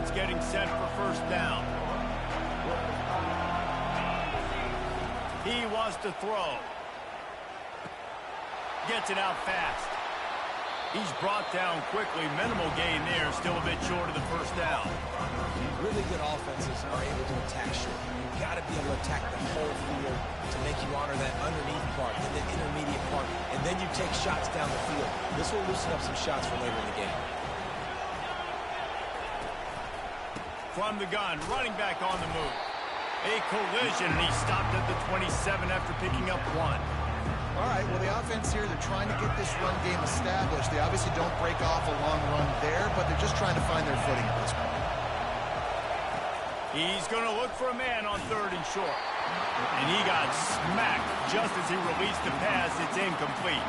offense getting set for first down. He wants to throw. Gets it out fast. He's brought down quickly. Minimal gain there. Still a bit short of the first down. Really good offenses are able to attack short. You've got to be able to attack the whole field to make you honor that underneath part and the intermediate part, and then you take shots down the field. This will loosen up some shots for later in the game. From the gun, running back on the move. A collision, and he stopped at the 27 after picking up 1. All right, well, the offense here, they're trying to get this run game established. They obviously don't break off a long run there, but they're just trying to find their footing at this point. He's going to look for a man on 3rd and short. And he got smacked just as he released the pass. It's incomplete.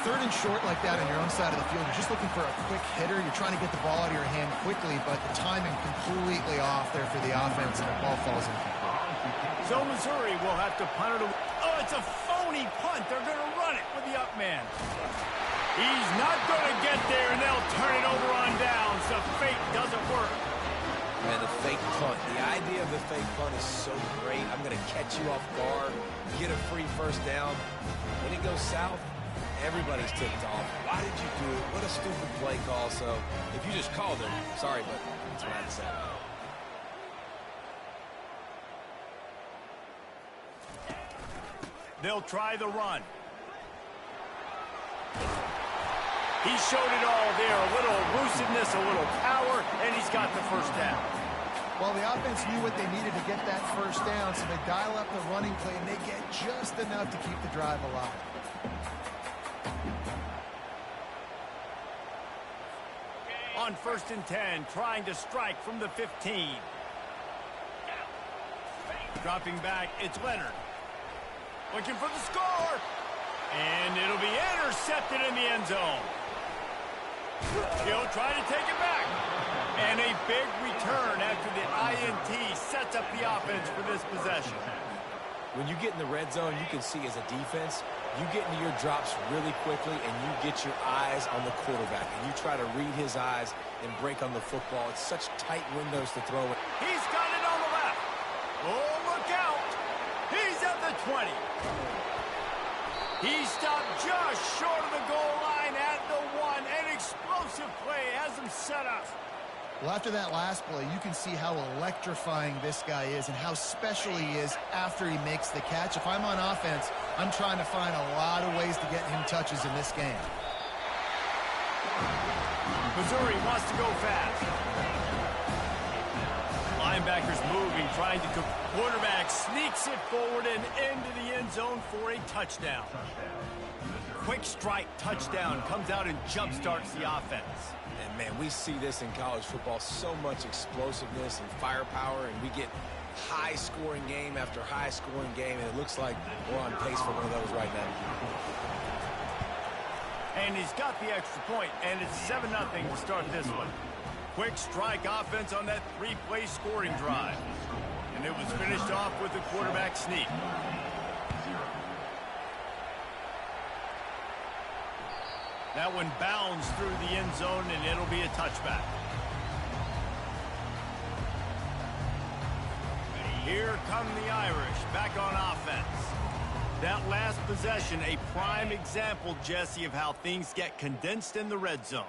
3rd and short like that on your own side of the field, you're just looking for a quick hitter. You're trying to get the ball out of your hand quickly, but the timing completely off there for the offense, and the ball falls incomplete. So Missouri will have to punt it away. Oh, it's a phony punt. They're going to run it with the up man. He's not going to get there, and they'll turn it over on downs. The fake doesn't work. Man, the fake punt. The idea of the fake punt is so great. I'm going to catch you off guard, get a free first down. When it goes south, everybody's ticked off. Why did you do it? What a stupid play call. So if you just called it, sorry, but that's what I had to say. They'll try the run. He showed it all there. A little elusiveness, a little power, and he's got the first down. Well, the offense knew what they needed to get that first down, so they dial up the running play, and they get just enough to keep the drive alive. On 1st and 10, trying to strike from the 15. Dropping back, it's Leonard. Looking for the score. And it'll be intercepted in the end zone. He'll try to take it back. And a big return after the INT sets up the offense for this possession. When you get in the red zone, you can see as a defense, you get into your drops really quickly and you get your eyes on the quarterback. And you try to read his eyes and break on the football. It's such tight windows to throw it. He's got it on the left. Oh, look out. He's at the 20. He stopped just short of the goal line at the 1. An explosive play has him set up. Well, after that last play, you can see how electrifying this guy is and how special he is after he makes the catch. If I'm on offense, I'm trying to find a lot of ways to get him touches in this game. Missouri wants to go fast. Linebackers moving, trying to cook. Quarterback sneaks it forward and into the end zone for a touchdown. Quick strike touchdown comes out and jump-starts the offense. And, man, we see this in college football, so much explosiveness and firepower, and we get high-scoring game after high-scoring game, and it looks like we're on pace for one of those right now. And he's got the extra point, and it's 7-0 to start this one. Quick strike offense on that 3-play scoring drive. And it was finished off with a quarterback sneak. That one bounds through the end zone, and it'll be a touchback. Here come the Irish back on offense. That last possession, a prime example, Jesse, of how things get condensed in the red zone.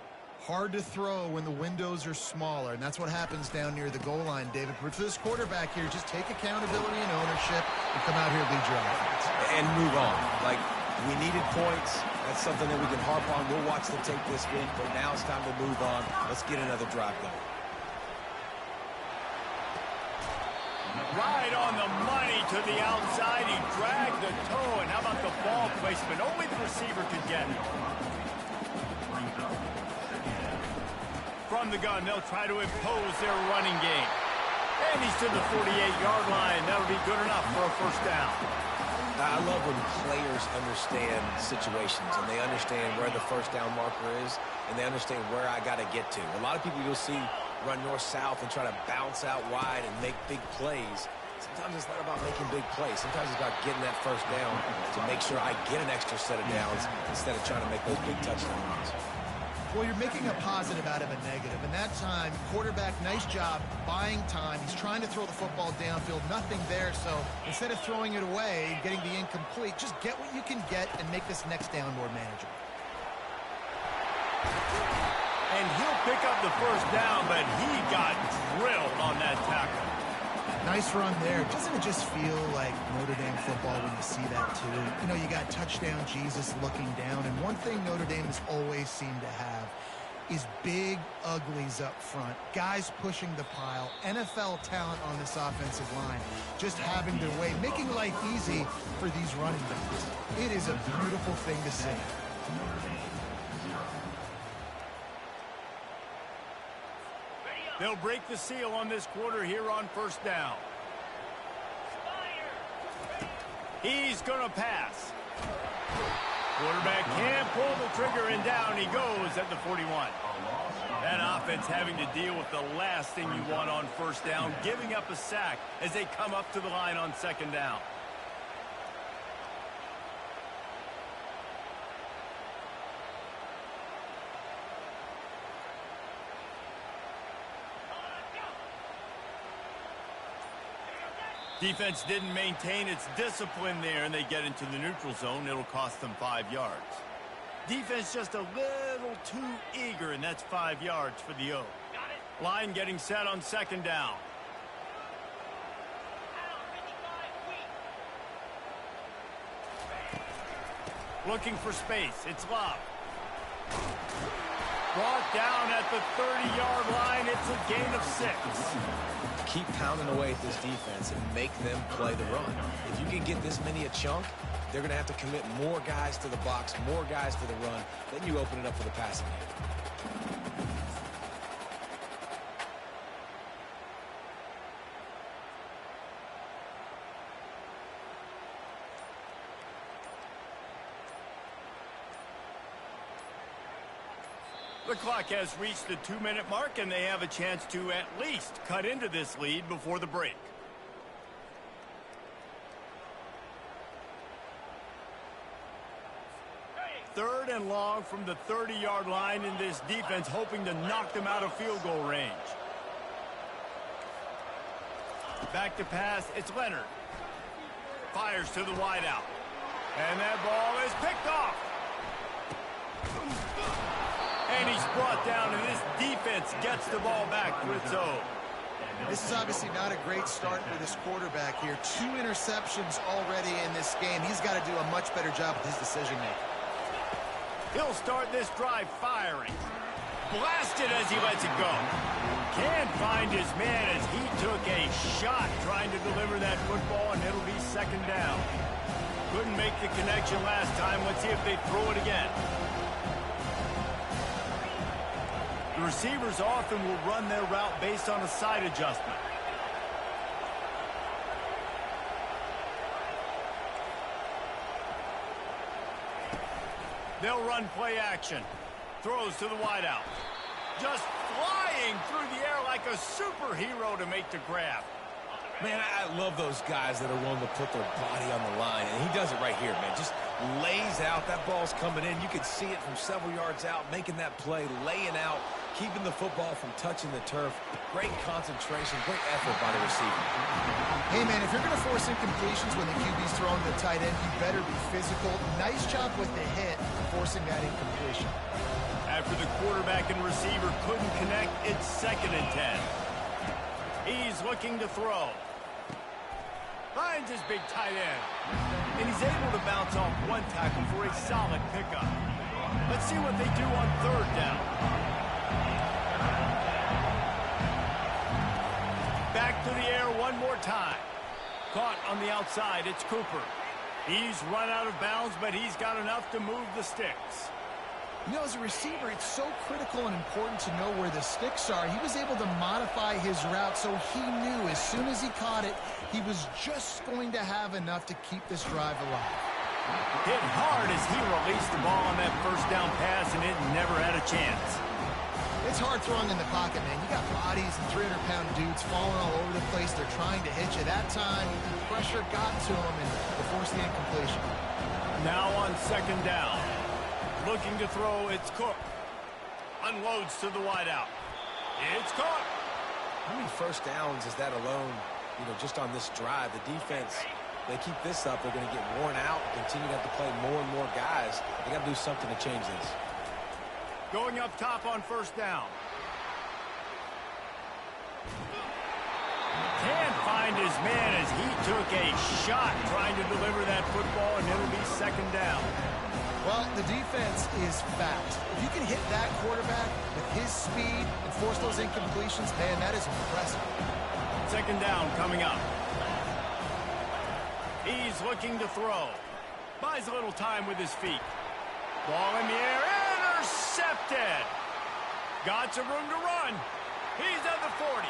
Hard to throw when the windows are smaller, and that's what happens down near the goal line, David. But for this quarterback here, just take accountability and ownership and come out here and lead your offense. And move on. Like, we needed points. That's something that we can harp on. We'll watch the tape this week, but now it's time to move on. Let's get another drive going. Right on the money to the outside. He dragged the toe, and how about the ball placement? Only the receiver could get it. From the gun, they'll try to impose their running game. And he's to the 48-yard line. That'll be good enough for a first down. I love when players understand situations and they understand where the first down marker is and they understand where I got to get to. A lot of people you'll see run north-south and try to bounce out wide and make big plays. Sometimes it's not about making big plays. Sometimes it's about getting that first down to make sure I get an extra set of downs instead of trying to make those big touchdown runs. Well, you're making a positive out of a negative. And that time, quarterback, nice job buying time. He's trying to throw the football downfield. Nothing there. So instead of throwing it away, getting the incomplete, just get what you can get and make this next down more manageable. And he'll pick up the first down, but he got drilled on that tackle. Nice run there. Doesn't it just feel like Notre Dame football when you see that too? You know, you got touchdown Jesus looking down, and one thing Notre Dame has always seemed to have is big uglies up front, guys pushing the pile, NFL talent on this offensive line, just having their way, making life easy for these running backs. It is a beautiful thing to see. They'll break the seal on this quarter here on first down. He's going to pass. Quarterback can't pull the trigger, and down he goes at the 41. That offense having to deal with the last thing you want on first down, giving up a sack as they come up to the line on second down. Defense didn't maintain its discipline there, and they get into the neutral zone. It'll cost them 5 yards. Defense just a little too eager, and that's 5 yards for the O. Line getting set on second down. Looking for space. It's Love. Brought down at the 30-yard line. It's a gain of 6. Keep pounding away at this defense and make them play the run. If you can get this many a chunk, they're going to have to commit more guys to the box, more guys to the run. Then you open it up for the passing game. The clock has reached the 2-minute mark, and they have a chance to at least cut into this lead before the break. Third and long from the 30-yard line, in this defense hoping to knock them out of field goal range. Back to pass, it's Leonard. Fires to the wideout. And that ball is picked off. And he's brought down, and this defense gets the ball back for its own. This is obviously not a great start for this quarterback here. 2 interceptions already in this game. He's got to do a much better job with his decision-making. He'll start this drive firing. Blasted as he lets it go. Can't find his man as he took a shot trying to deliver that football, and it'll be second down. Couldn't make the connection last time. Let's see if they throw it again. The receivers often will run their route based on a side adjustment. They'll run play action. Throws to the wideout. Just flying through the air like a superhero to make the grab. Man, I love those guys that are willing to put their body on the line, and he does it right here, man. Just lays out. That ball's coming in. You can see it from several yards out, making that play, laying out, keeping the football from touching the turf. Great concentration, great effort by the receiver. Hey, man, if you're going to force incompletions when the QB's throwing to the tight end, you better be physical. Nice job with the hit, forcing that incompletion. After the quarterback and receiver couldn't connect, it's 2nd and 10. He's looking to throw. Finds his big tight end. And he's able to bounce off one tackle for a solid pickup. Let's see what they do on third down. Back to the air one more time. Caught on the outside, it's Cooper. He's run out of bounds, but he's got enough to move the sticks. You know, as a receiver, it's so critical and important to know where the sticks are. He was able to modify his route so he knew as soon as he caught it, he was just going to have enough to keep this drive alive. Hit hard as he released the ball on that first down pass, and it never had a chance. It's hard throwing in the pocket, man. You got bodies and 300-pound dudes falling all over the place. They're trying to hit you. That time, pressure got to him and forced the incompletion. Now on second down. Looking to throw, it's Cook. Unloads to the wideout. It's caught. How many first downs is that alone, just on this drive? The defense, they keep this up, they're going to get worn out, continue to have to play more and more guys. They got to do something to change this. Going up top on first down. Can't find his man as he took a shot trying to deliver that football, and it'll be second down. Well, the defense is fast. If you can hit that quarterback with his speed and force those incompletions, man, that is impressive. Second down coming up. He's looking to throw. Buys a little time with his feet. Ball in the air. Intercepted. Got some room to run. He's at the 40.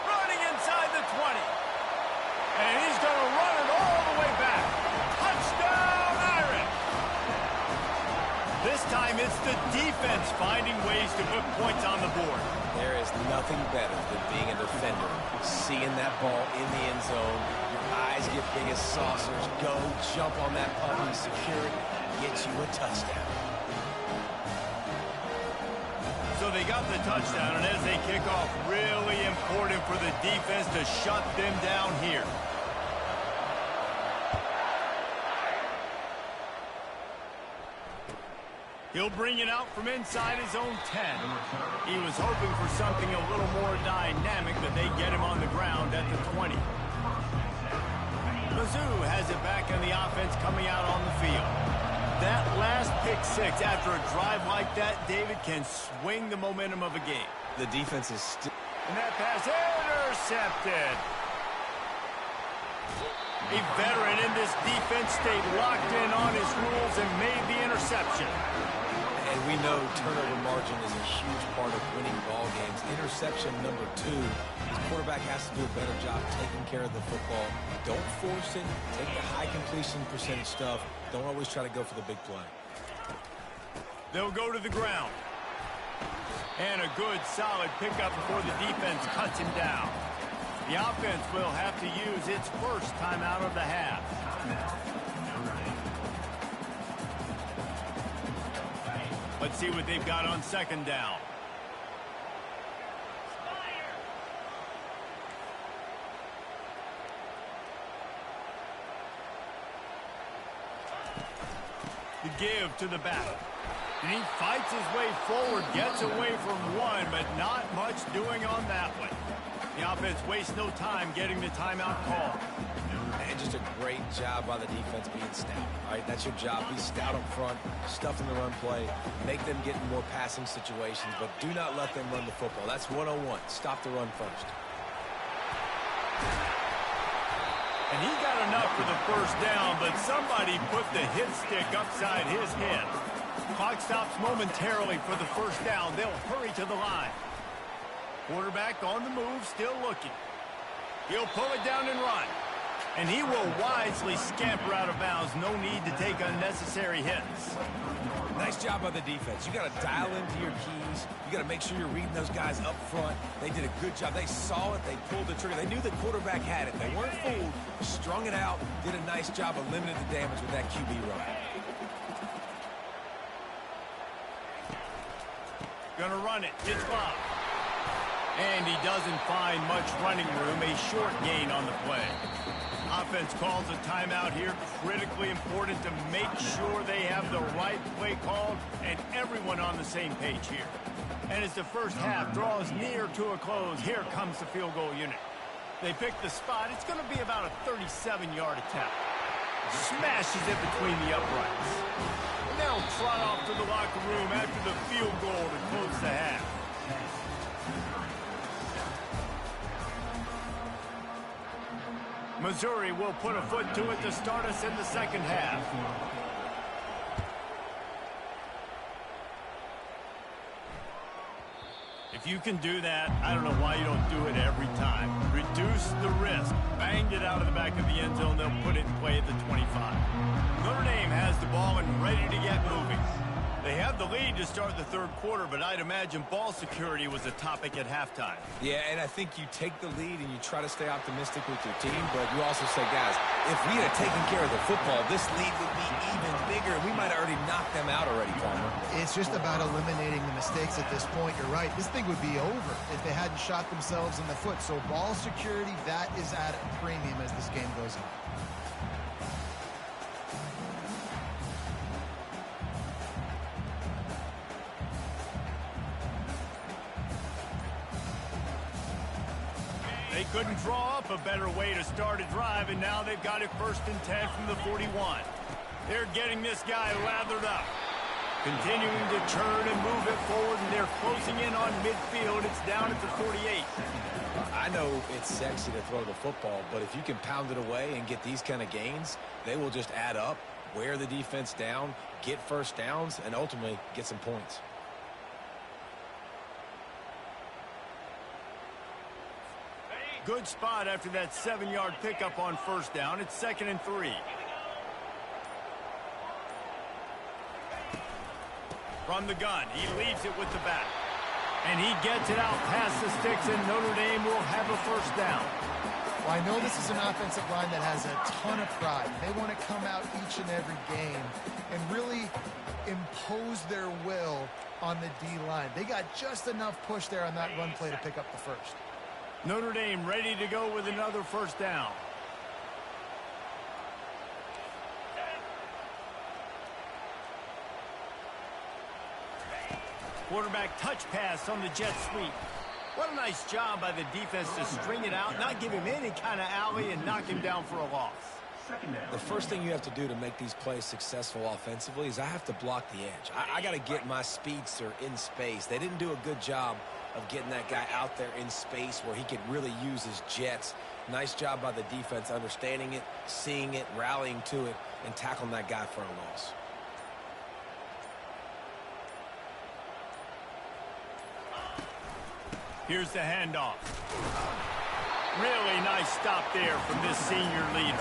Running inside the 20. And he's going to run it all the way back. Touchdown, Irish. This time it's the defense finding ways to put points on the board. There is nothing better than being a defender, seeing that ball in the end zone. Your eyes get big as saucers. Go, jump on that puppy, secure it, get you a touchdown. So they got the touchdown, and as they kick off, really important for the defense to shut them down here. He'll bring it out from inside his own 10. He was hoping for something a little more dynamic, but they get him on the ground at the 20. Mizzou has it back in the offense coming out on the field. That last pick six after a drive like that, David, can swing the momentum of a game. The defense is still... And that pass intercepted. A veteran in this defense stayed locked in on his rules and made the interception. And we know turnover margin is a huge part of winning ball games. Interception number 2. His quarterback has to do a better job taking care of the football. Don't force it. Take the high completion percentage stuff. Don't always try to go for the big play. They'll go to the ground. And a good, solid pickup before the defense cuts him down. The offense will have to use its first timeout of the half. Let's see what they've got on second down. The give to the back. And he fights his way forward, gets away from one, but not much doing on that one. The offense wastes no time getting the timeout call. And just a great job by the defense being stout. All right, that's your job. Be stout up front, stuff in the run play, make them get in more passing situations, but do not let them run the football. That's 101. Stop the run first. And he got enough for the first down, but somebody put the hit stick upside his head. Clock stops momentarily for the first down. They'll hurry to the line. Quarterback on the move, still looking. He'll pull it down and run. And he will wisely scamper out of bounds. No need to take unnecessary hits. Nice job by the defense. You got to dial into your keys. You got to make sure you're reading those guys up front. They did a good job. They saw it. They pulled the trigger. They knew the quarterback had it. They weren't fooled. Strung it out. Did a nice job of limiting the damage with that QB run. Gonna run it. It's Bob. And he doesn't find much running room. A short gain on the play. Offense calls a timeout here. Critically important to make sure they have the right play called and everyone on the same page here. And as the first half draws near to a close, here comes the field goal unit. They pick the spot. It's going to be about a 37-yard attempt. Smashes it between the uprights. And they'll trot off to the locker room after the field goal to close the half. Missouri will put a foot to it to start us in the second half. If you can do that, I don't know why you don't do it every time. Reduce the risk. Banged it out of the back of the end zone. They'll put it in play at the 25. Notre Dame has the ball and ready to get moving. They have the lead to start the third quarter, but I'd imagine ball security was a topic at halftime. Yeah, and I think you take the lead and you try to stay optimistic with your team, but you also say, guys, if we had taken care of the football, this lead would be even bigger. We might have already knocked them out already, Palmer. It's just about eliminating the mistakes at this point. You're right. This thing would be over if they hadn't shot themselves in the foot. So ball security, that is at a premium as this game goes on. They couldn't draw up a better way to start a drive, and now they've got it 1st and 10 from the 41. They're getting this guy lathered up. Continuing to turn and move it forward, and they're closing in on midfield. It's down at the 48. I know it's sexy to throw the football, but if you can pound it away and get these kind of gains, they will just add up, wear the defense down, get first downs, and ultimately get some points. Good spot after that 7-yard pickup on 1st down. It's 2nd and 3. From the gun, he leaves it with the back. And he gets it out past the sticks, and Notre Dame will have a 1st down. Well, I know this is an offensive line that has a ton of pride. They want to come out each and every game and really impose their will on the D-line. They got just enough push there on that run play to pick up the 1st. Notre Dame ready to go with another 1st down. Quarterback touch pass on the jet sweep. What a nice job by the defense to string it out, not give him any kind of alley, and knock him down for a loss. The first thing you have to do to make these plays successful offensively is I have to block the edge. I got to get my speedster in space. They didn't do a good job of getting that guy out there in space where he could really use his jets. Nice job by the defense understanding it, seeing it, rallying to it, and tackling that guy for a loss. Here's the handoff. Really nice stop there from this senior leader.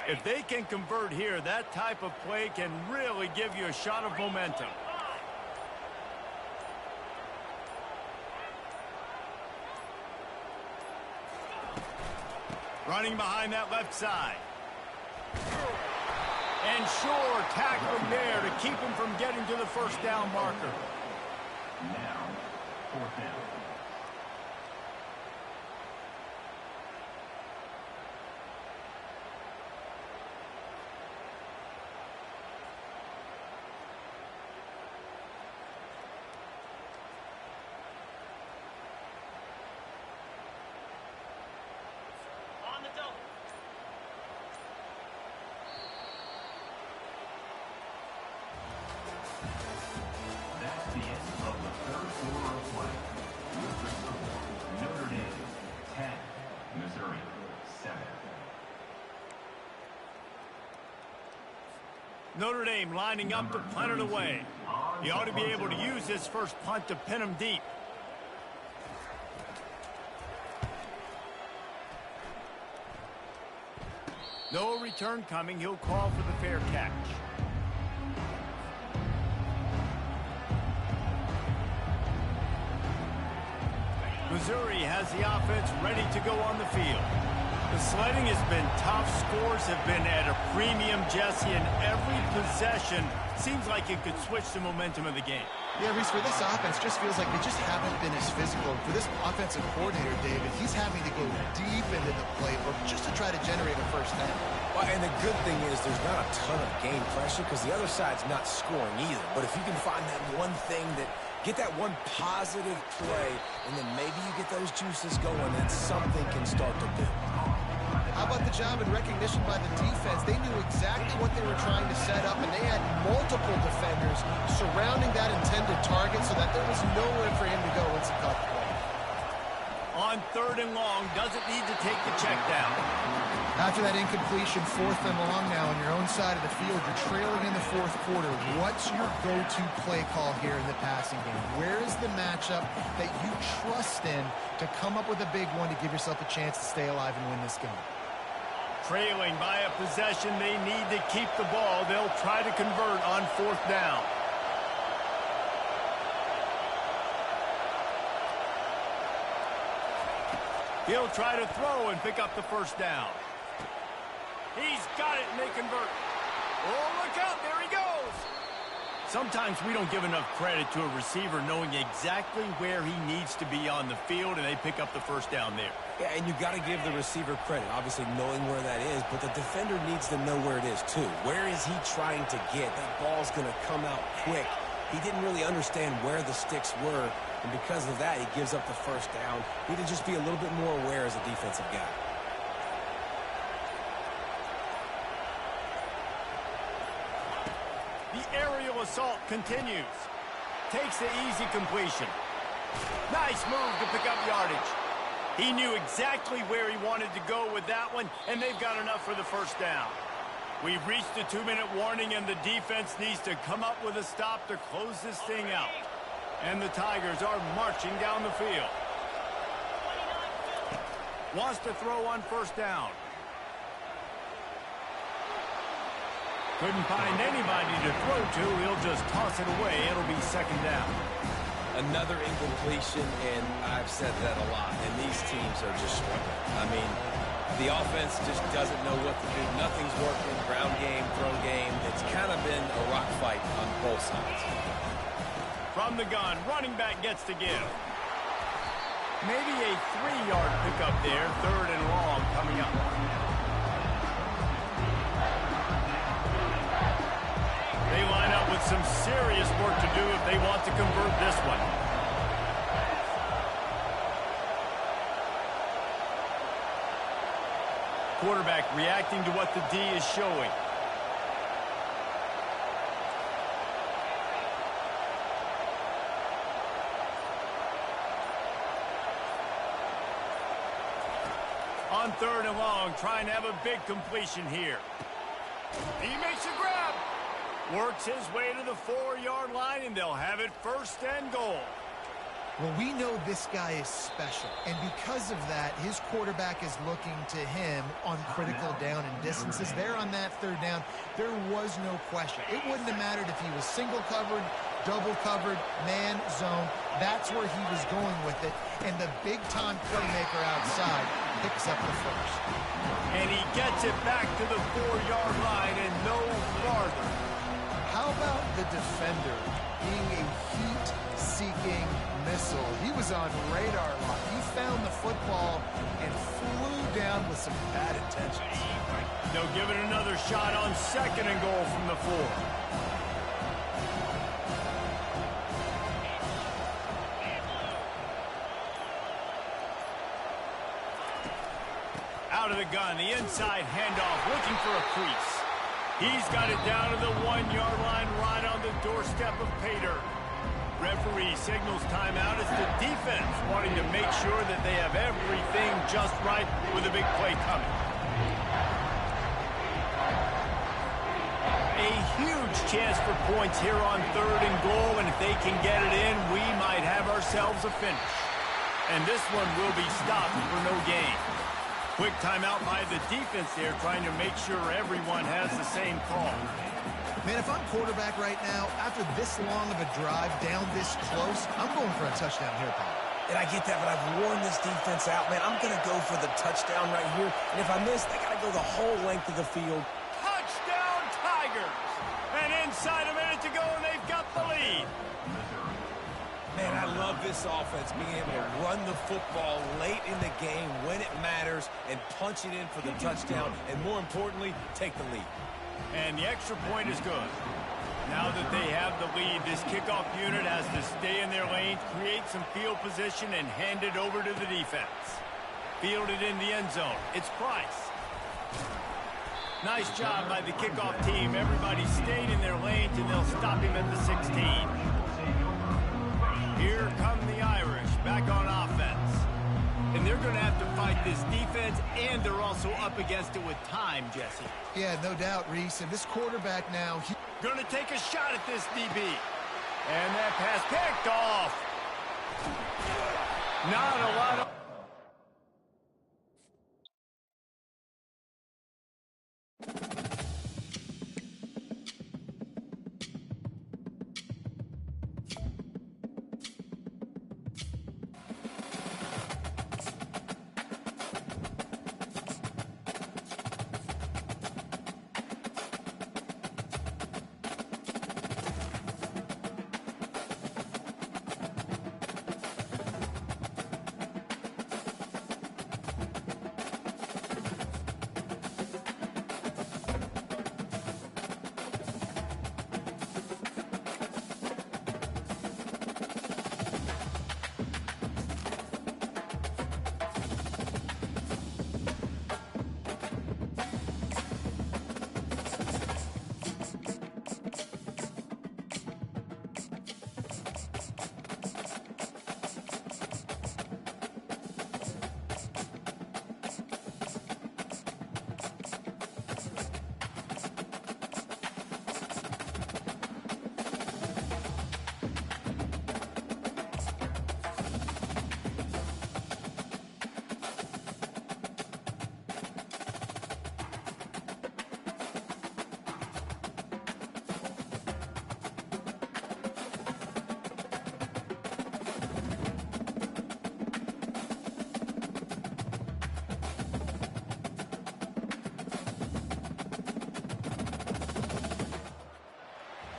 If they can convert here, that type of play can really give you a shot of momentum. Running behind that left side. And sure, tackle him there to keep him from getting to the 1st down marker. Now, 4th down. That's the end of the 3rd quarter of play. With the score, Notre Dame 10, Missouri 7. Notre Dame lining up to punt it away. He ought to be able to use his first punt to pin him deep. No return coming. He'll call for the fair catch. Missouri has the offense ready to go on the field. The sledding has been tough. Scores have been at a premium, Jesse, and every possession seems like it could switch the momentum of the game. Yeah, Reese, for this offense, just feels like they just haven't been as physical. For this offensive coordinator, David, he's having to go deep into the playbook just to try to generate a 1st down. Well, and the good thing is there's not a ton of game pressure because the other side's not scoring either. But if you can find that one thing that get that one positive play, and then maybe you get those juices going, then something can start to build. How about the job and recognition by the defense? They knew exactly what they were trying to set up, and they had multiple defenders surrounding that intended target so that there was nowhere for him to go once he caught the ball. On 3rd and long, doesn't need to take the check down. After that incompletion, 4th and long now on your own side of the field, you're trailing in the 4th quarter. What's your go-to play call here in the passing game? Where is the matchup that you trust in to come up with a big one to give yourself a chance to stay alive and win this game? Trailing by a possession, they need to keep the ball. They'll try to convert on 4th down. He'll try to throw and pick up the 1st down. He's got it, and they convert. Oh, look out, there he goes. Sometimes we don't give enough credit to a receiver knowing exactly where he needs to be on the field, and they pick up the 1st down there. Yeah, and you got to give the receiver credit, obviously knowing where that is, but the defender needs to know where it is too. Where is he trying to get? That ball's going to come out quick. He didn't really understand where the sticks were, and because of that, he gives up the 1st down. Need to just be a little bit more aware as a defensive guy. The aerial assault continues. Takes the easy completion. Nice move to pick up yardage. He knew exactly where he wanted to go with that one, and they've got enough for the 1st down. We've reached the 2-minute warning, and the defense needs to come up with a stop to close this thing out. And the Tigers are marching down the field. Wants to throw on 1st down. Couldn't find anybody to throw to. He'll just toss it away. It'll be 2nd down. Another incompletion, and I've said that a lot, and these teams are just struggling. I mean, the offense just doesn't know what to do. Nothing's working. Ground game, throw game. It's kind of been a rock fight on both sides. From the gun, running back gets to give. Maybe a 3-yard pickup there. 3rd and long coming up. They line up with some serious work to do if they want to convert this one. Quarterback reacting to what the D is showing. On 3rd and long, trying to have a big completion here. He makes a grab. Works his way to the 4-yard line, and they'll have it 1st and goal. Well, we know this guy is special, and because of that, his quarterback is looking to him on critical down and distances. There on that 3rd down, there was no question. It wouldn't have mattered if he was single covered, double covered, man, zone. That's where he was going with it, and the big-time playmaker outside picks up the 1st. And he gets it back to the 4-yard line and no farther. How about the defender being a heat-seeking missile? He was on radar lock. He found the football and flew down with some bad intentions. They'll give it another shot on 2nd and goal from the 4. Out of the gun, the inside handoff, looking for a crease. He's got it down to the 1-yard line, right on the doorstep of Pater. Referee signals timeout as the defense wanting to make sure that they have everything just right with a big play coming. A huge chance for points here on 3rd and goal, and if they can get it in, we might have ourselves a finish. And this one will be stopped for no gain. Quick timeout by the defense there, trying to make sure everyone has the same call. Man, if I'm quarterback right now, after this long of a drive down this close, I'm going for a touchdown here, Paul. And I get that, but I've worn this defense out, man. I'm going to go for the touchdown right here. And if I miss, they got to go the whole length of the field. Touchdown, Tigers! And inside a minute to go, and they've got the lead. Man, I love this offense, being able to run the football late in the game when it matters and punch it in for the touchdown, and more importantly, take the lead. And the extra point is good. Now that they have the lead, this kickoff unit has to stay in their lane, create some field position, and hand it over to the defense. Fielded in the end zone. It's Price. Nice job by the kickoff team. Everybody stayed in their lanes, and they'll stop him at the 16. Here come the Irish, back on offense. fight this defense, and they're also up against it with time, Jesse. Yeah, no doubt, Reese. And this quarterback now, Gonna take a shot at this DB. And that pass picked off. Not a lot of...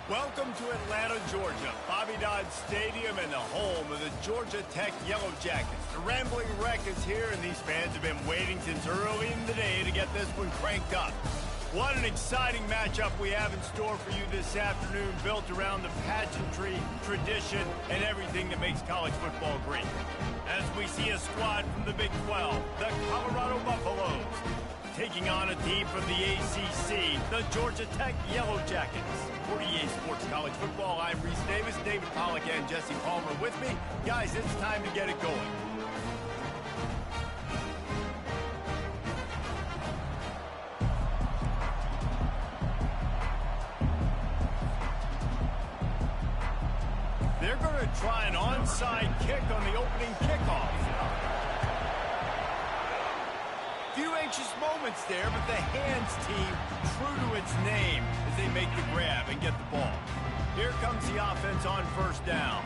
Welcome to Atlanta, Georgia, Bobby Dodd Stadium and the home of the Georgia Tech Yellow Jackets. The Rambling Wreck is here, and these fans have been waiting since early in the day to get this one cranked up. What an exciting matchup we have in store for you this afternoon, built around the pageantry, tradition, and everything that makes college football great. As we see a squad from the Big 12, the Colorado Buffaloes, taking on a team from the ACC, the Georgia Tech Yellow Jackets. 48 Sports College Football, I'm Reese Davis, David Pollack and Jesse Palmer with me. Guys, it's time to get it going. They're going to try an onside kick on the opening kickoff. Few anxious moments there, but the hands team true to its name as they make the grab and get the ball. Here comes the offense on first down.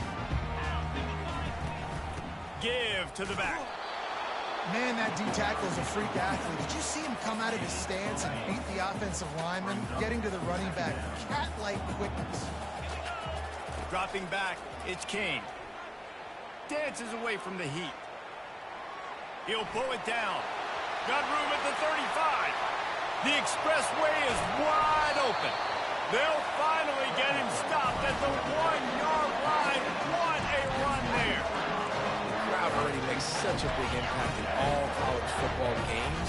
Give to the back. man, that D-tackle is a freak athlete. Did you see him come out of his stance and beat the offensive lineman, getting to the running back? Cat-like quickness. Dropping back, it's Kane. Dances away from the heat. He'll pull it down. Got room at the 35. The expressway is wide open. They'll finally get him stopped at the 1-yard line. What a run there. The crowd already makes such a big impact in all college football games.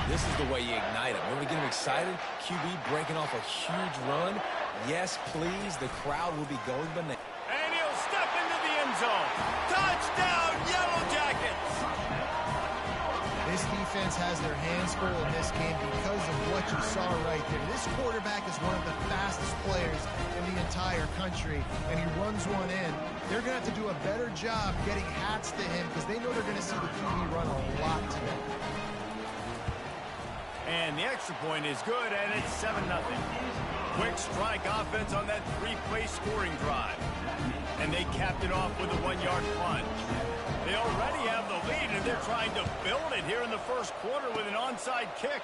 This is the way you ignite them. When we get them excited, QB breaking off a huge run. Yes, please, the crowd will be going bananas. And he'll step into the end zone. Touchdown, Yellow Jackets! This defense has their hands full in this game because of what you saw right there. This quarterback is one of the fastest players in the entire country, and he runs one in. They're going to have to do a better job getting hats to him because they know they're going to see the QB run a lot today. And the extra point is good, and it's 7-0. Quick strike offense on that three-play scoring drive. And they capped it off with a 1-yard plunge. They already have the lead, and they're trying to build it here in the first quarter with an onside kick.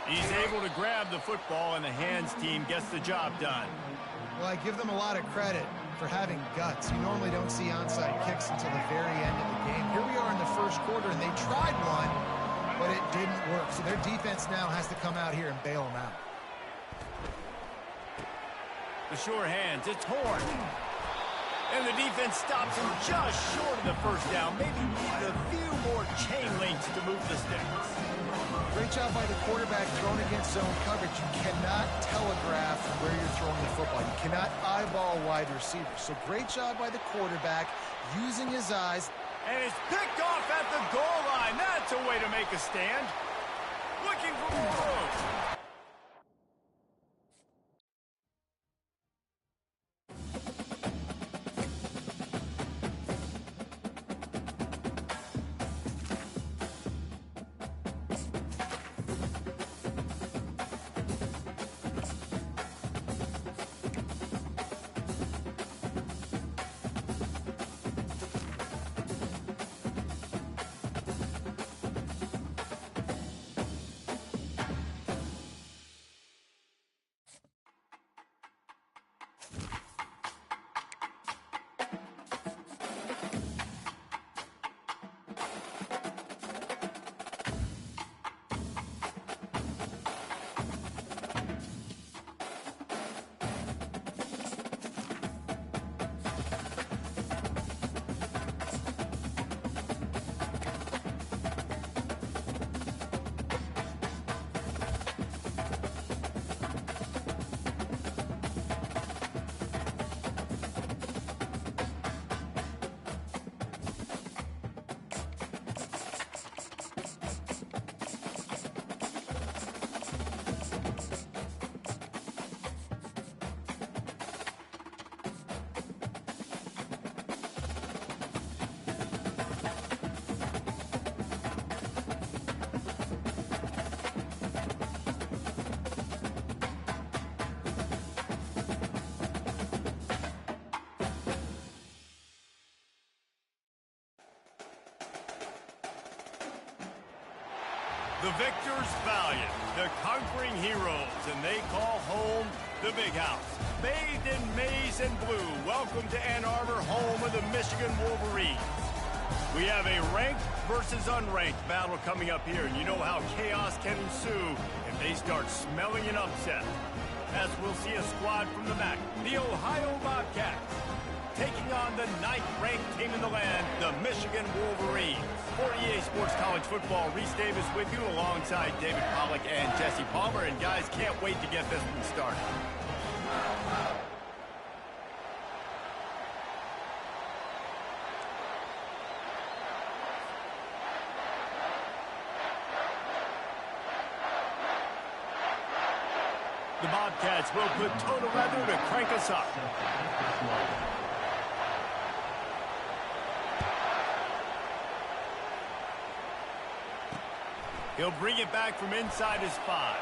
He's able to grab the football, and the hands team gets the job done. Well, I give them a lot of credit for having guts. You normally don't see onside kicks until the very end of the game. Here we are in the first quarter, and they tried one, but it didn't work. So their defense now has to come out here and bail them out. The sure hands, it's Horn. And the defense stops him just short of the first down. Maybe need a few more chain links to move the sticks. Great job by the quarterback throwing against zone coverage. You cannot telegraph where you're throwing the football. You cannot eyeball wide receivers. So great job by the quarterback using his eyes. And it's picked off at the goal line. That's a way to make a stand. Looking for more. The victors valiant, the conquering heroes, and they call home the Big House. Bathed in maize and blue, welcome to Ann Arbor, home of the Michigan Wolverines. We have a ranked versus unranked battle coming up here, and you know how chaos can ensue if they start smelling an upset. As we'll see a squad from the MAC, the Ohio Bobcats, taking on the 9th-ranked team in the land, the Michigan Wolverines. For EA Sports College Football, Reese Davis with you alongside David Pollack and Jesse Palmer. And guys, can't wait to get this one started. The Bobcats will put total leather to crank us up. He'll bring it back from inside his 5.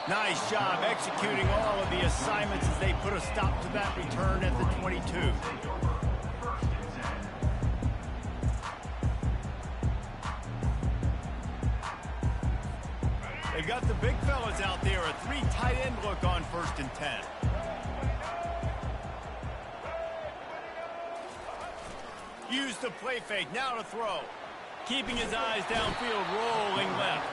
Nice job executing all of the assignments as they put a stop to that return at the 22. They've got the big fellas out there, a 3 tight end look on 1st and 10. Use the play fake, now to throw. Keeping his eyes downfield, rolling left.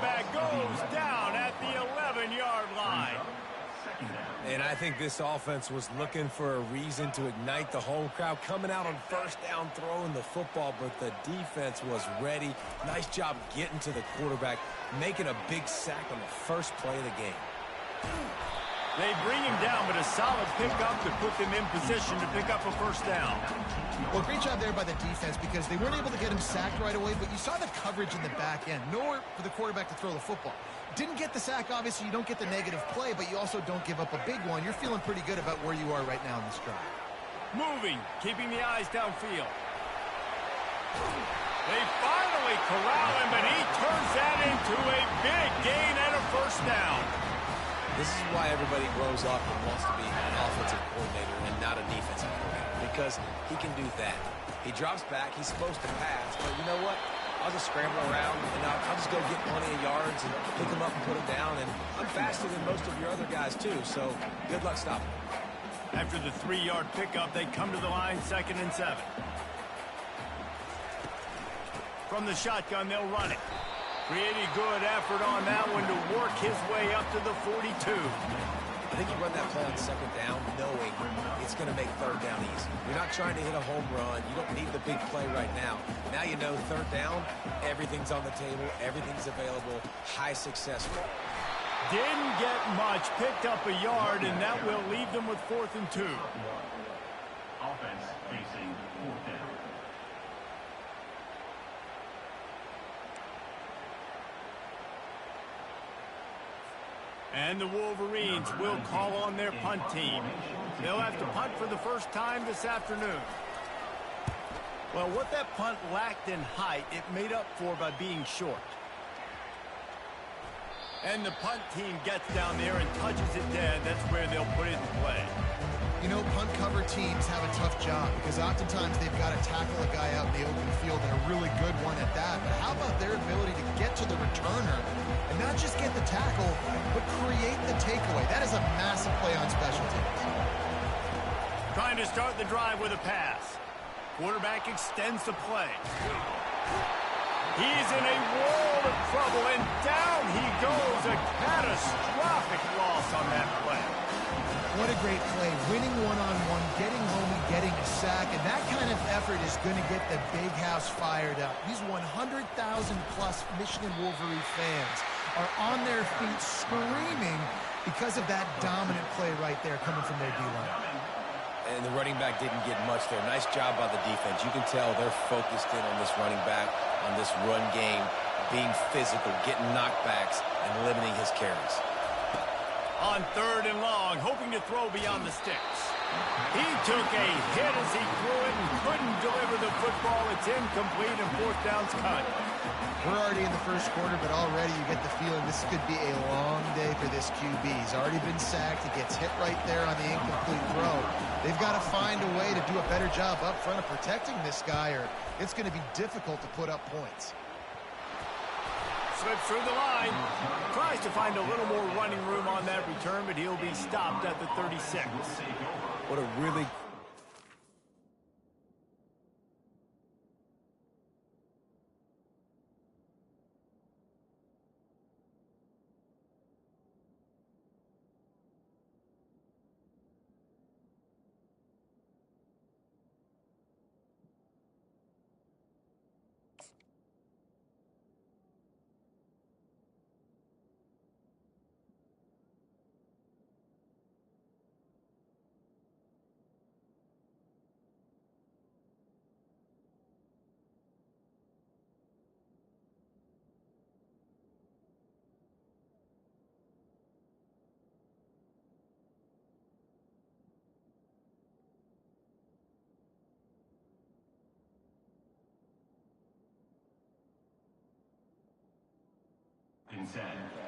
Back goes down at the 11-yard line. And I think this offense was looking for a reason to ignite the home crowd, coming out on 1st down, throwing the football, but the defense was ready. Nice job getting to the quarterback, making a big sack on the first play of the game. They bring him down, but a solid pickup to put them in position to pick up a 1st down. Well, great job there by the defense because they weren't able to get him sacked right away, but you saw the coverage in the back end. Nowhere for the quarterback to throw the football. Didn't get the sack, obviously. You don't get the negative play, but you also don't give up a big one. You're feeling pretty good about where you are right now in this drive. Moving, keeping the eyes downfield. They finally corral him, but he turns that into a big gain and a 1st down. This is why everybody grows up and wants to be an offensive coordinator and not a defensive coordinator, because he can do that. He drops back, he's supposed to pass, but you know what? I'll just scramble around, and I'll just go get plenty of yards and pick them up and put them down. And I'm faster than most of your other guys, too, so good luck stopping. After the 3-yard pickup, they come to the line, 2nd and 7. From the shotgun, they'll run it. Pretty good effort on that one to work his way up to the 42. I think you run that play on 2nd down knowing it's going to make 3rd down easy. You're not trying to hit a home run. You don't need the big play right now. Now you know 3rd down, everything's on the table, everything's available, high success rate. Didn't get much, picked up a yard, and that will leave them with 4th and 2. Offense facing 4th down. And the Wolverines will call on their punt team. They'll have to punt for the first time this afternoon. Well, what that punt lacked in height, it made up for by being short. And the punt team gets down there and touches it dead. That's where they'll put it in play. You know, punt cover teams have a tough job because oftentimes they've got to tackle a guy out in the open field, and a really good one at that. But how about their ability to get to the returner and not just get the tackle, but create the takeaway? That is a massive play on special teams. Trying to start the drive with a pass. Quarterback extends the play. He's in a world of trouble, and down he goes. A catastrophic loss on that play. What a great play. Winning one-on-one, getting home and getting a sack, and that kind of effort is going to get the big house fired up. These 100,000-plus Michigan Wolverine fans are on their feet screaming because of that dominant play right there coming from their D-line. And the running back didn't get much there. Nice job by the defense. You can tell they're focused in on this running back, on this run game, being physical, getting knockbacks, and limiting his carries. On 3rd and long, hoping to throw beyond the sticks. He took a hit as he threw it and couldn't deliver the football. It's incomplete and 4th down's cut. We're already in the first quarter, but already you get the feeling this could be a long day for this QB. He's already been sacked. He gets hit right there on the incomplete throw. They've got to find a way to do a better job up front of protecting this guy, or it's going to be difficult to put up points. Slips through the line. Tries to find a little more running room on that return, but he'll be stopped at the 36. What a really...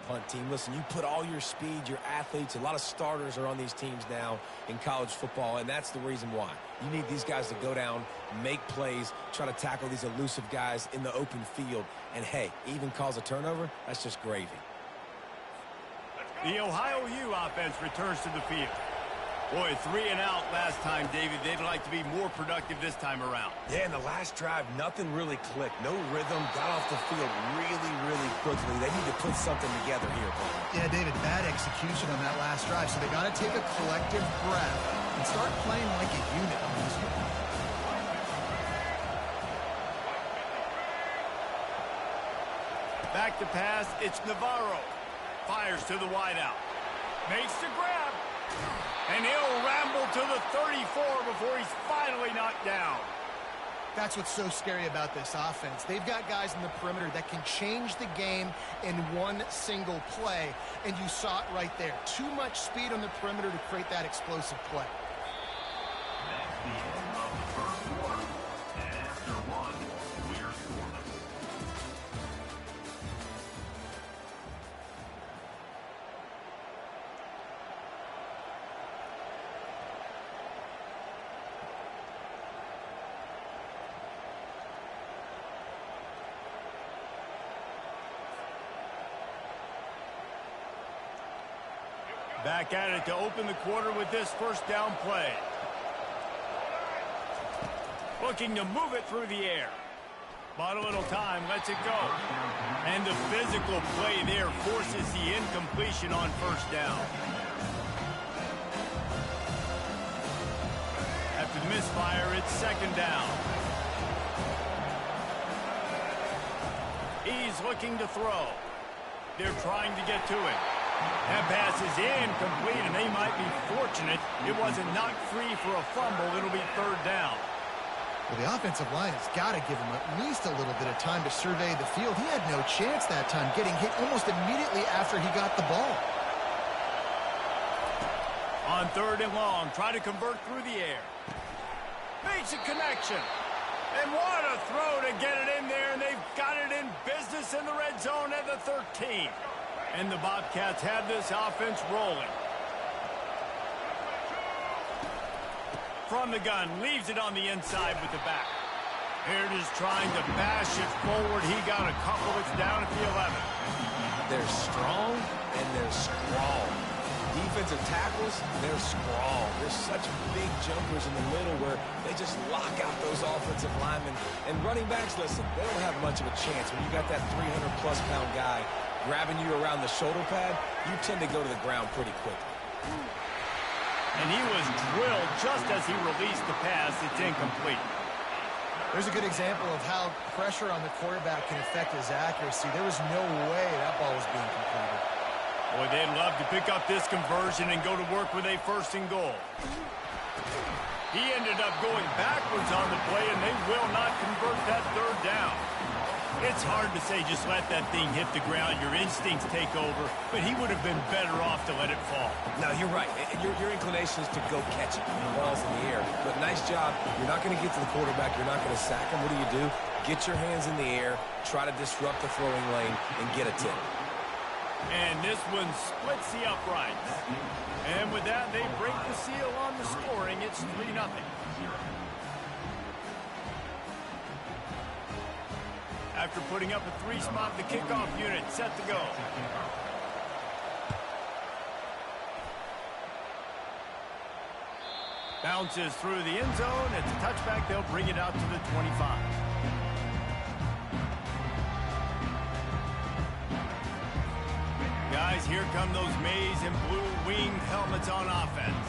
Punt team, listen, you put all your speed, your athletes, a lot of starters are on these teams now in college football, and that's the reason why. You need these guys to go down, make plays, try to tackle these elusive guys in the open field, and hey, even cause a turnover, that's just gravy. The Ohio U offense returns to the field. Boy, 3 and out last time, David. They'd like to be more productive this time around. Yeah, in the last drive, nothing really clicked. No rhythm, got off the field really quickly. They need to put something together here, Paul. Yeah, David, bad execution on that last drive. So they got to take a collective breath and start playing like a unit on this one. Back to pass, it's Navarro. Fires to the wideout. Makes the grab. And he'll ramble to the 34 before he's finally knocked down. That's what's so scary about this offense. They've got guys in the perimeter that can change the game in one single play, and you saw it right there. Too much speed on the perimeter to create that explosive play. That's the end of the first quarter. And after one, we're scoreless. Back at it to open the quarter with this first down play. Looking to move it through the air. Bought a little time, lets it go. And the physical play there forces the incompletion on first down. After the misfire, it's second down. He's looking to throw. They're trying to get to it. That pass is incomplete, and they might be fortunate it wasn't knocked free for a fumble. It'll be third down. Well, the offensive line has got to give him at least a little bit of time to survey the field. He had no chance that time, getting hit almost immediately after he got the ball. On third and long, try to convert through the air. Makes a connection. And what a throw to get it in there, and they've got it in business in the red zone at the 13. And the Bobcats have this offense rolling. From the gun, leaves it on the inside with the back. Here it is trying to bash it forward. He got a couple. It's down at the 11. They're strong and they're scrawl. Defensive tackles, they're scrawl. There's such big jumpers in the middle where they just lock out those offensive linemen. And running backs, listen, they don't have much of a chance. When you got that 300-plus pound guy grabbing you around the shoulder pad, you tend to go to the ground pretty quickly. And he was drilled just as he released the pass. It's incomplete. There's a good example of how pressure on the quarterback can affect his accuracy. There was no way that ball was being completed. Boy, they'd love to pick up this conversion and go to work with a first and goal. He ended up going backwards on the play, and they will not convert that third down. It's hard to say just let that thing hit the ground. Your instincts take over, but he would have been better off to let it fall. No, you're right. Your inclination is to go catch it when the ball's in the air. But nice job. You're not going to get to the quarterback. You're not going to sack him. What do? Get your hands in the air, try to disrupt the throwing lane, and get a tip. And this one splits the uprights. And with that, they break the seal on the scoring. It's 3-0. After putting up a 3-spot, the kickoff unit set to go. Bounces through the end zone. It's a touchback. They'll bring it out to the 25. Guys, here come those maize and blue winged helmets on offense.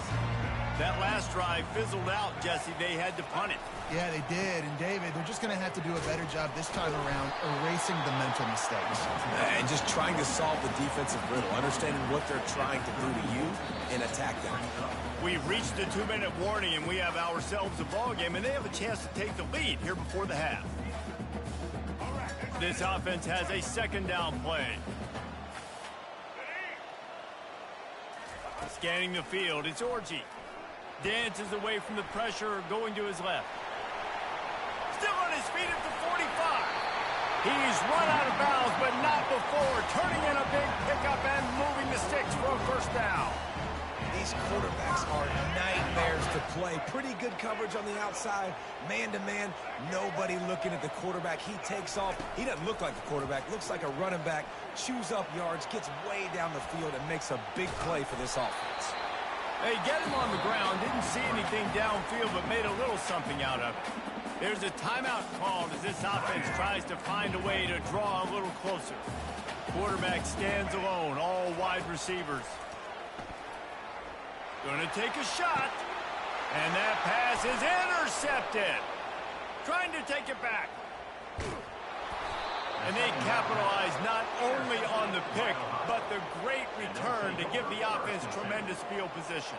That last drive fizzled out, Jesse. They had to punt it. Yeah, they did. And, David, they're just going to have to do a better job this time around erasing the mental mistakes. And just trying to solve the defensive riddle, understanding what they're trying to do to you and attack them. We've reached the 2-minute warning, and we have ourselves a ball game, and they have a chance to take the lead here before the half. This offense has a second down play. Scanning the field, it's Orji. Dances away from the pressure, going to his left. Still on his feet at the 45. He's run out of bounds, but not before. Turning in a big pickup and moving the sticks for a first down. These quarterbacks are nightmares to play. Pretty good coverage on the outside. Man-to-man, nobody looking at the quarterback. He takes off. He doesn't look like a quarterback. Looks like a running back. Chews up yards, gets way down the field, and makes a big play for this offense. They get him on the ground. Didn't see anything downfield, but made a little something out of it. There's a timeout called as this offense tries to find a way to draw a little closer. Quarterback stands alone, all wide receivers. Going to take a shot. And that pass is intercepted. Trying to take it back. And they capitalize not only on the pick, but the great return to give the offense tremendous field position.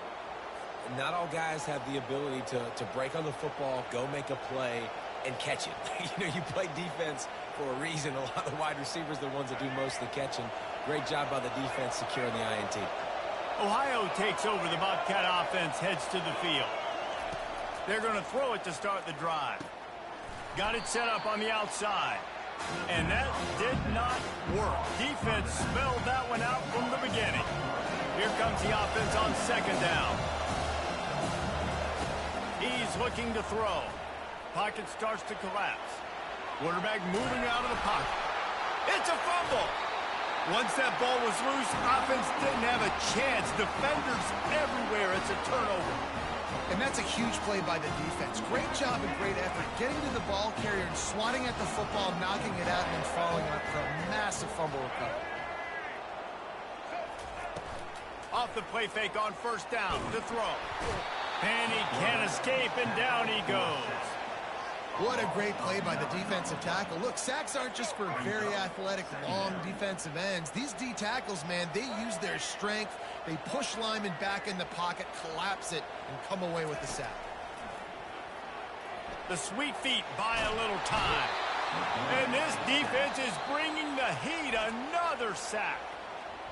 Not all guys have the ability to break on the football, go make a play, and catch it. You play defense for a reason. A lot of the wide receivers are the ones that do most of the catching. Great job by the defense securing the INT. Ohio takes over. The Bobcat offense heads to the field. They're going to throw it to start the drive. Got it set up on the outside. And that did not work. Defense spelled that one out from the beginning. Here comes the offense on second down. He's looking to throw. Pocket starts to collapse. Quarterback moving out of the pocket. It's a fumble. Once that ball was loose, offense didn't have a chance. Defenders everywhere. It's a turnover. And that's a huge play by the defense. Great job and great effort getting to the ball carrier and swatting at the football, knocking it out, and then following up for a massive fumble recovery. Off the play fake on first down to throw. And he can't escape, and down he goes. What a great play by the defensive tackle. Look, sacks aren't just for very athletic, long defensive ends. These D tackles, man, they use their strength. They push linemen back in the pocket, collapse it, and come away with the sack. The sweet feet buy a little time. And this defense is bringing the heat. Another sack.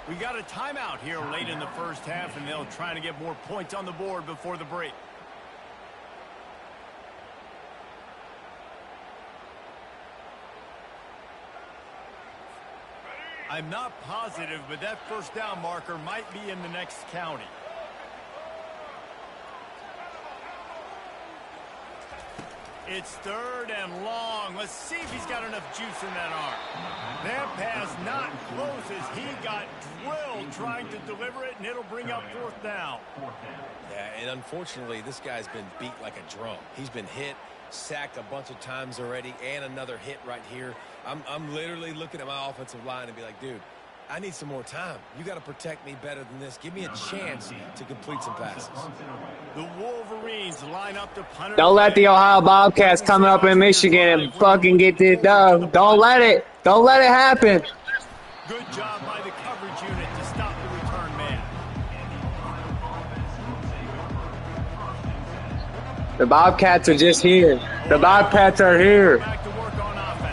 We got a timeout here late in the first half, and they'll try to get more points on the board before the break. I'm not positive, but that first down marker might be in the next county. It's third and long. Let's see if he's got enough juice in that arm. That pass not close as he got drilled trying to deliver it, and it'll bring up fourth down. Yeah, and unfortunately, this guy's been beat like a drum. He's been hit, sacked a bunch of times already, and another hit right here. I'm literally looking at my offensive line and be like, dude, I need some more time. You got to protect me better than this. Give me a chance to complete some passes. The Wolverines line up to punt. Don't let the Ohio Bobcats come up in Michigan and fucking get this done. Don't let it happen. Good job by the coverage unit to stop the return man. The Bobcats are just here. The Bobcats are here. Back to work on offense.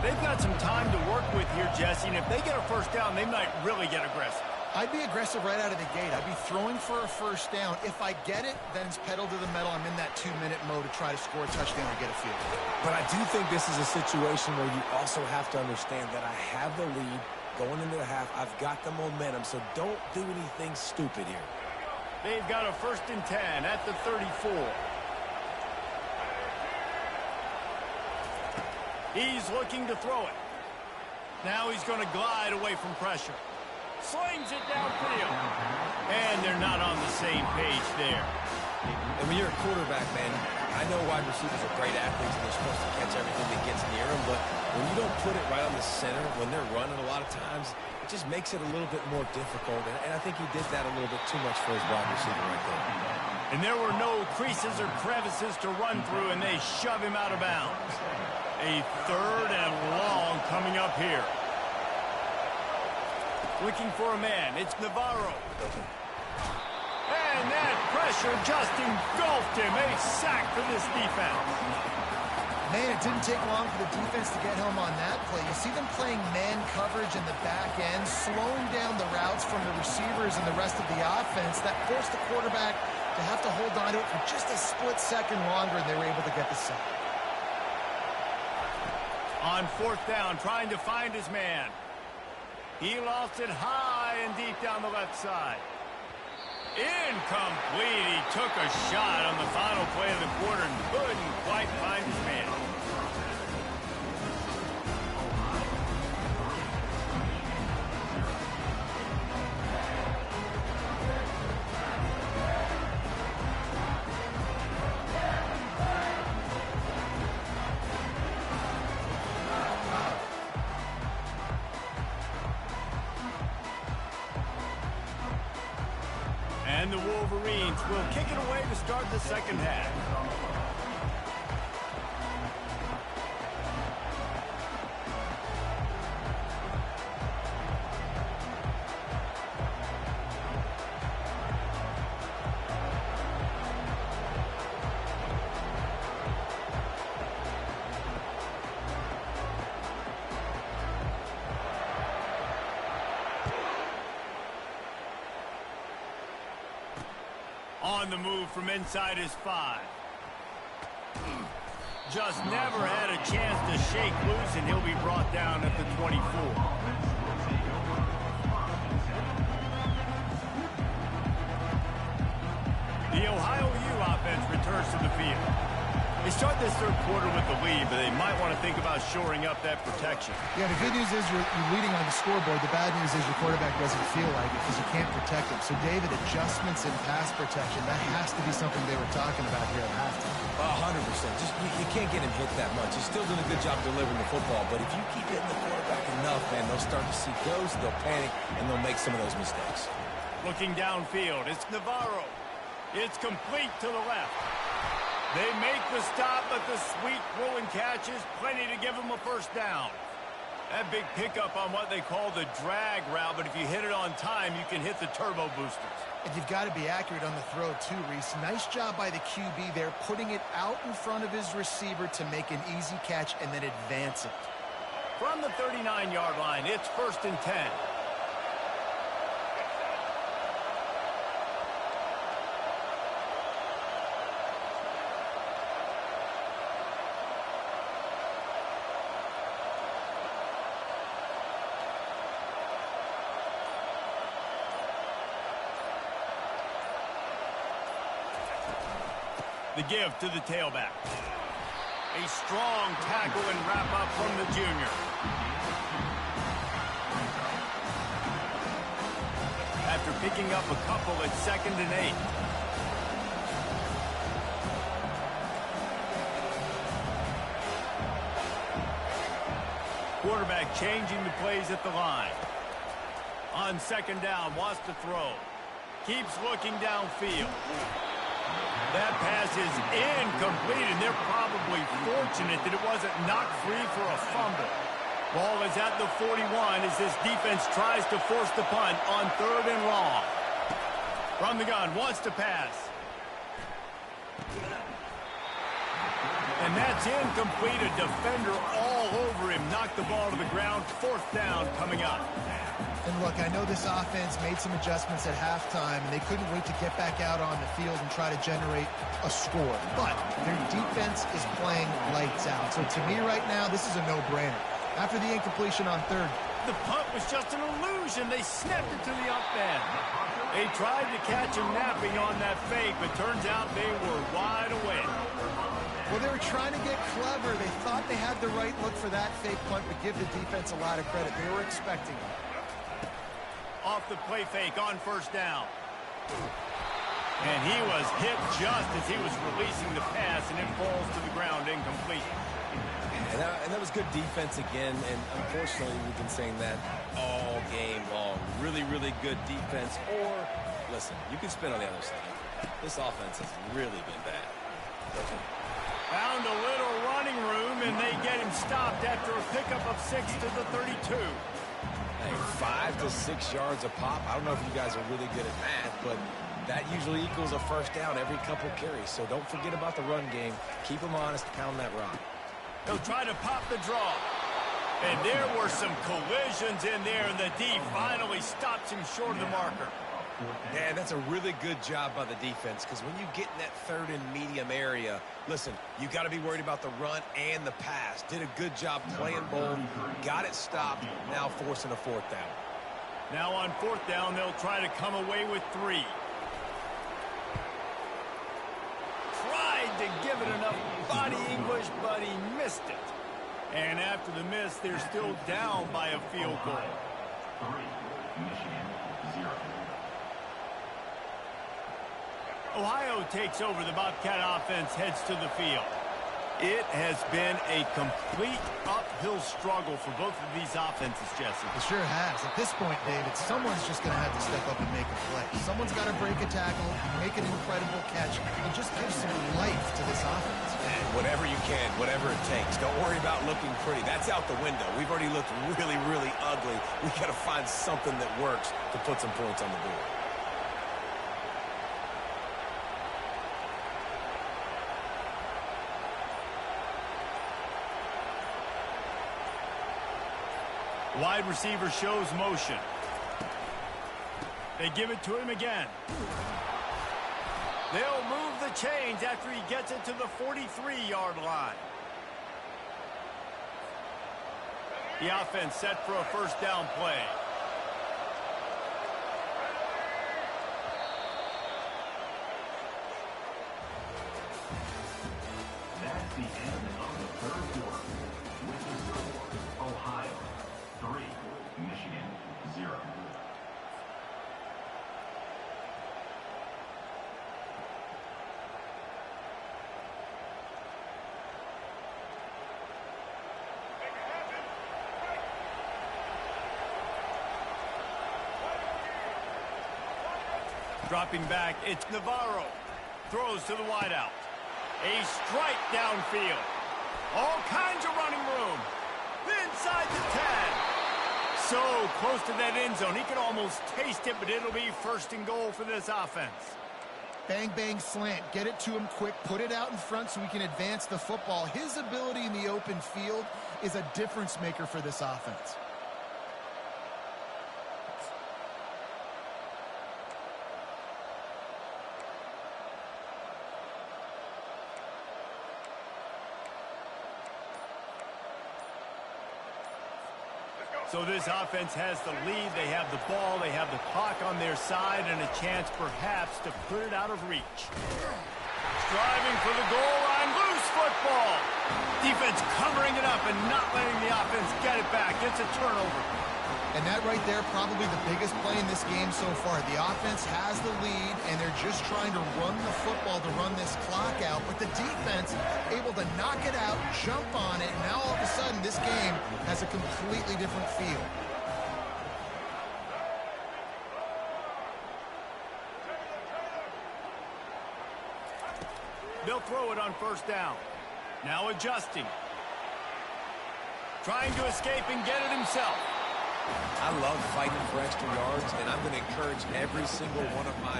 They've got some time to work with here, Jesse, and if they get a first down, they might really get aggressive. I'd be aggressive right out of the gate. I'd be throwing for a first down. If I get it, then it's pedal to the metal. I'm in that 2-minute mode to try to score a touchdown or get a field goal. But I do think this is a situation where you also have to understand that I have the lead going into the half. I've got the momentum, so don't do anything stupid here. They've got a 1st and 10 at the 34. He's looking to throw it. Now he's going to glide away from pressure. Slings it downfield. And they're not on the same page there. And when you're a quarterback, man, I know wide receivers are great athletes and they're supposed to catch everything that gets near them, but when you don't put it right on the center, when they're running a lot of times, it just makes it a little bit more difficult. And I think he did that a little bit too much for his wide receiver right there. And there were no creases or crevices to run through, and they shove him out of bounds. A 3rd and long coming up here. Looking for a man. It's Navarro. And that pressure just engulfed him. A sack for this defense. Man, it didn't take long for the defense to get home on that play. You see them playing man coverage in the back end, slowing down the routes from the receivers and the rest of the offense. That forced the quarterback to have to hold on to it for just a split second longer, and they were able to get the sack. On 4th down, trying to find his man. He lost it high and deep down the left side. Incomplete. He took a shot on the final play of the quarter and couldn't quite find his man. And the Wolverines will kick it away to start the second half. On the move from inside his 5. Just never had a chance to shake loose, and he'll be brought down at the 24. The Ohio U offense returns to the field. They start this third quarter with the lead, but they might want to think about shoring up that protection. Yeah, the good news is you're leading on the scoreboard. The bad news is your quarterback doesn't feel like it because you can't protect him. So, David, adjustments in pass protection, that has to be something they were talking about here at halftime. 100%. Just you can't get him hit that much. He's still doing a good job delivering the football, but if you keep hitting the quarterback enough, man, they'll start to see ghosts, they'll panic, and they'll make some of those mistakes. Looking downfield, it's Navarro. It's complete to the left. They make the stop, but the sweet throw and catch is plenty to give them a first down. That big pickup on what they call the drag route, but if you hit it on time, you can hit the turbo boosters. And you've got to be accurate on the throw, too, Reese. Nice job by the QB there, putting it out in front of his receiver to make an easy catch and then advance it. From the 39-yard line, it's 1st and 10. The give to the tailback. A strong tackle and wrap-up from the junior. After picking up a couple at 2nd and 8. Quarterback changing the plays at the line. On 2nd down, wants to throw. Keeps looking downfield. That pass is incomplete, and they're probably fortunate that it wasn't knocked free for a fumble. Ball is at the 41 as this defense tries to force the punt on 3rd and long. From the gun, wants to pass. And that's incomplete. A defender all over him. Knocked the ball to the ground. 4th down coming up. And look, I know this offense made some adjustments at halftime, and they couldn't wait to get back out on the field and try to generate a score. But their defense is playing lights out. So to me right now, this is a no-brainer. After the incompletion on 3rd. The punt was just an illusion. They snapped it to the up end. They tried to catch him napping on that fake, but turns out they were wide awake. Well, they were trying to get clever. They thought they had the right look for that fake punt, but give the defense a lot of credit. They were expecting it. Off the play fake on 1st down. And he was hit just as he was releasing the pass, and it falls to the ground incomplete. And that was good defense again, and unfortunately we've been saying that all game long. Really, really good defense. Or, listen, you can spin on the other side. This offense has really been bad. Found a little running room, and they get him stopped after a pickup of 6 to the 32. Hey, 5 to 6 yards a pop. I don't know if you guys are really good at math, but that usually equals a first down every couple carries. So don't forget about the run game. Keep them honest, pound that rock. They'll try to pop the draw. And there were some collisions in there, and the D finally stops him short of the marker. Yeah, that's a really good job by the defense, because when you get in that 3rd and medium area, listen, you got to be worried about the run and the pass. Did a good job playing both, got it stopped, now forcing a 4th down. Now on 4th down, they'll try to come away with 3. Tried to give it enough body English, but he missed it. And after the miss, they're still down by a field goal. 3, Michigan, 0. Ohio takes over. The Bobcat offense heads to the field. It has been a complete uphill struggle for both of these offenses, Jesse. It sure has. At this point, David, someone's just going to have to step up and make a play. Someone's got to break a tackle, make an incredible catch, and just give some life to this offense. And whatever you can, whatever it takes. Don't worry about looking pretty. That's out the window. We've already looked really, really ugly. We've got to find something that works to put some points on the board. Wide receiver shows motion. They give it to him again. They'll move the chains after he gets it to the 43-yard line. The offense set for a first down play. That Dropping back, it's Navarro. Throws to the wideout. A strike downfield. All kinds of running room. Inside the 10. So close to that end zone. He could almost taste it, but it'll be first and goal for this offense. Bang, bang, slant. Get it to him quick. Put it out in front so he can advance the football. His ability in the open field is a difference maker for this offense. So this offense has the lead. They have the ball. They have the clock on their side and a chance perhaps to put it out of reach. Striving for the goal line. Loose football. Defense covering it up and not letting the offense get it back. It's a turnover. And that right there, probably the biggest play in this game so far. The offense has the lead, and they're just trying to run the football to run this clock out. But the defense able to knock it out, jump on it, and now all of a sudden this game has a completely different feel. They'll throw it on first down. Now adjusting. Trying to escape and get it himself. I love fighting for extra yards, and I'm going to encourage every single one of my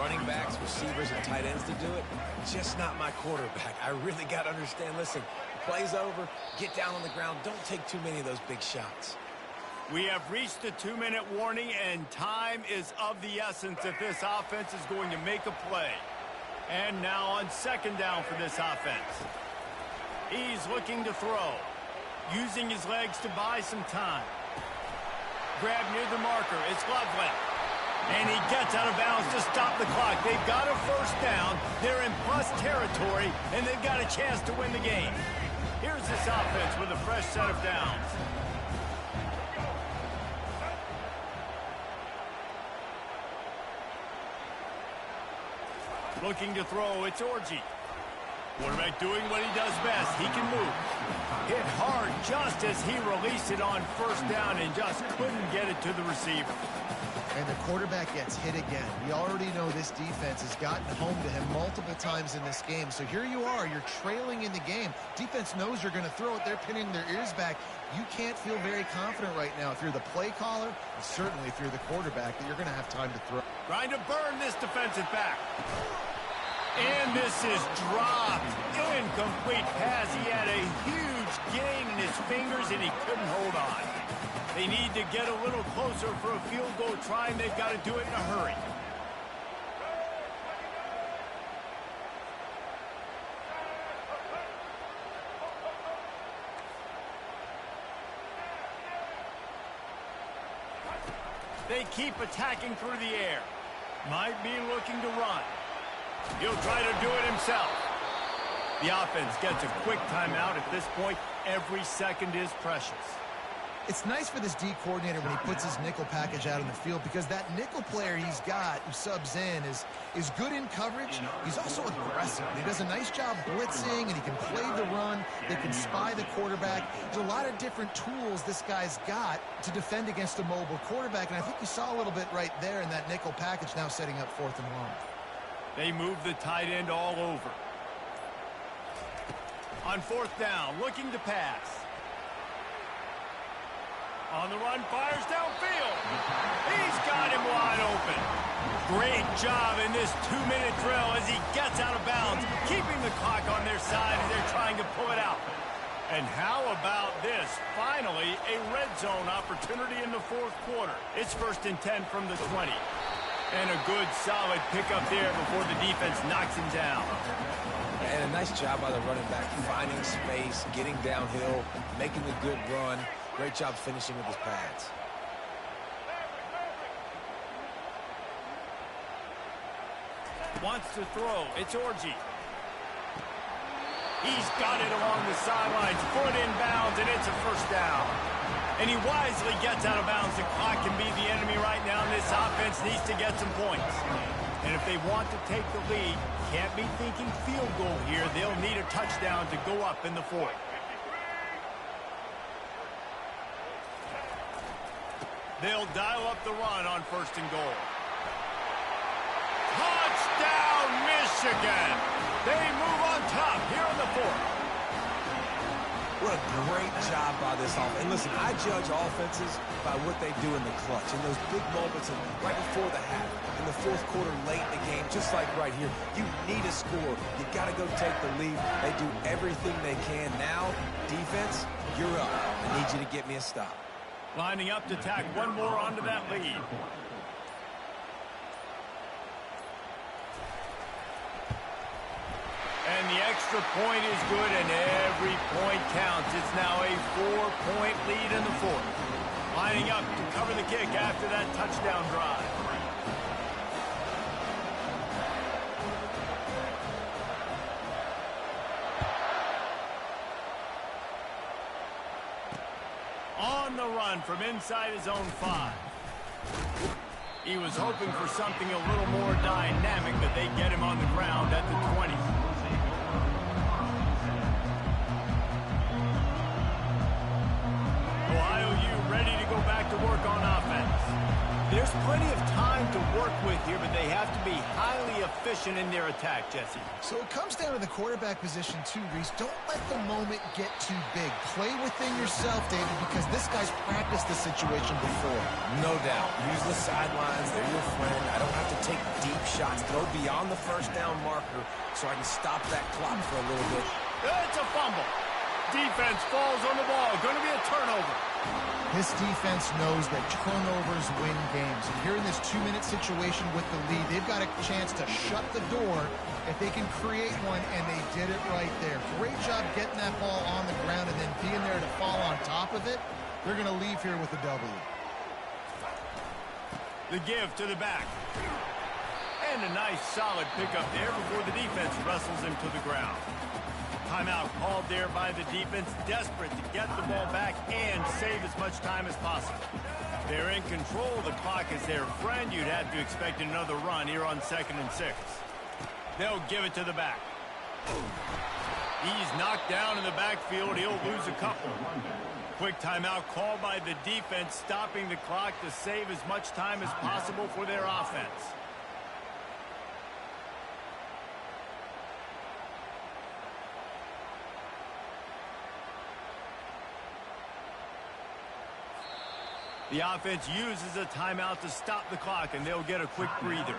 running backs, receivers, and tight ends to do it. Just not my quarterback. I really got to understand, listen, play's over, get down on the ground, don't take too many of those big shots. We have reached the 2-minute warning, and time is of the essence if this offense is going to make a play. And now on second down for this offense. He's looking to throw, using his legs to buy some time. Grab near the marker. It's Loveland. And he gets out of bounds to stop the clock. They've got a first down. They're in plus territory, and they've got a chance to win the game. Here's this offense with a fresh set of downs. Looking to throw. It's Orji. Quarterback doing what he does best. He can move. Hit hard just as he released it on first down and just couldn't get it to the receiver. And the quarterback gets hit again. We already know this defense has gotten home to him multiple times in this game. So here you are. You're trailing in the game. Defense knows you're going to throw it. They're pinning their ears back. You can't feel very confident right now if you're the play caller, and certainly if you're the quarterback, that you're going to have time to throw. Trying to burn this defensive back. And this is dropped. Incomplete pass. He had a huge gain in his fingers, and he couldn't hold on. They need to get a little closer for a field goal try, and they've got to do it in a hurry. They keep attacking through the air. Might be looking to run. He'll try to do it himself. The offense gets a quick timeout at this point. Every second is precious. It's nice for this D coordinator when he puts his nickel package out in the field, because that nickel player he's got who subs in is good in coverage. He's also aggressive. He does a nice job blitzing, and he can play the run. They can spy the quarterback. There's a lot of different tools this guy's got to defend against a mobile quarterback, and I think you saw a little bit right there in that nickel package, now setting up 4th and long. They move the tight end all over. On 4th down, looking to pass. On the run, fires downfield. He's got him wide open. Great job in this 2-minute drill as he gets out of bounds, keeping the clock on their side as they're trying to pull it out. And how about this? Finally, a red zone opportunity in the 4th quarter. It's 1st and 10 from the 20. And a good, solid pickup there before the defense knocks him down. And a nice job by the running back, finding space, getting downhill, making a good run. Great job finishing with his pads. Wants to throw. It's Orji. He's got it along the sidelines, foot in bounds, and it's a first down. And he wisely gets out of bounds. The clock can be the enemy right now, and this offense needs to get some points. And if they want to take the lead, can't be thinking field goal here. They'll need a touchdown to go up in the 4th. They'll dial up the run on 1st and goal. Michigan. They move on top here in the fourth. What a great job by this offense. And listen, I judge offenses by what they do in the clutch. In those big moments right before the half, in the fourth quarter, late in the game, just like right here. You need a score. You got to go take the lead. They do everything they can. Now, defense, you're up. I need you to get me a stop. Lining up to tack one more onto that lead. And the extra point is good, and every point counts. It's now a 4-point lead in the fourth. Lining up to cover the kick after that touchdown drive. On the run from inside his own 5. He was hoping for something a little more dynamic, but they get him on the ground at the 20. Ohio U ready to go back to work on offense. There's plenty of time to work with here, but they have to be highly efficient in their attack, Jesse. So it comes down to the quarterback position too, Reese. Don't let the moment get too big. Play within yourself, David, because this guy's practiced the situation before. No doubt. Use the sidelines. They're your friend. I don't have to take deep shots. Throw beyond the first down marker so I can stop that clock for a little bit. It's a fumble. Defense falls on the ball. Going to be a turnover. This defense knows that turnovers win games. And here in this 2-minute situation with the lead, they've got a chance to shut the door if they can create one, and they did it right there. Great job getting that ball on the ground and then being there to fall on top of it. They're going to leave here with a W. The give to the back. And a nice solid pickup there before the defense wrestles him to the ground. Timeout called there by the defense, desperate to get the ball back and save as much time as possible. They're in control. The clock is their friend. You'd have to expect another run here on 2nd and 6. They'll give it to the back. He's knocked down in the backfield. He'll lose a couple. Quick timeout called by the defense, stopping the clock to save as much time as possible for their offense. The offense uses a timeout to stop the clock, and they'll get a quick breather.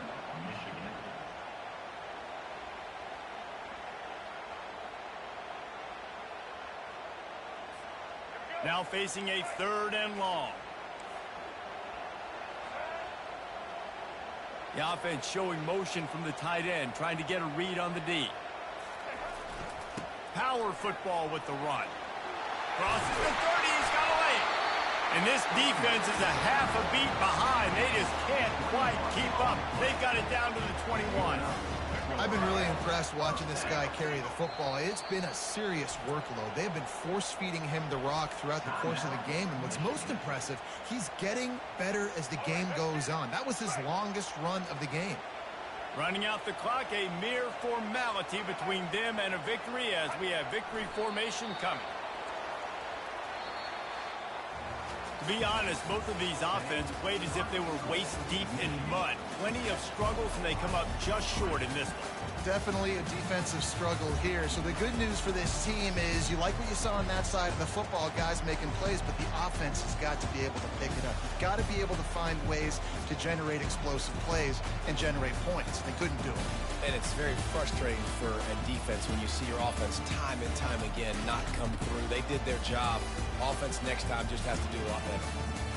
Now facing a 3rd and long. The offense showing motion from the tight end, trying to get a read on the D. Power football with the run. Crosses the 30, he's got away. And this defense is a half a beat behind. They just can't quite keep up. They've got it down to the 21. I've been really impressed watching this guy carry the football. It's been a serious workload. They've been force-feeding him the rock throughout the course of the game. And what's most impressive, he's getting better as the game goes on. That was his longest run of the game. Running out the clock, a mere formality between them and a victory as we have victory formation coming. To be honest, both of these offenses played as if they were waist-deep in mud. Plenty of struggles, and they come up just short in this one. Definitely a defensive struggle here. So the good news for this team is you like what you saw on that side of the football, guys making plays, but the offense has got to be able to pick it up. You've got to be able to find ways to generate explosive plays and generate points. They couldn't do it. And it's very frustrating for a defense when you see your offense time and time again not come through. They did their job. Offense next time just has to do a lot better.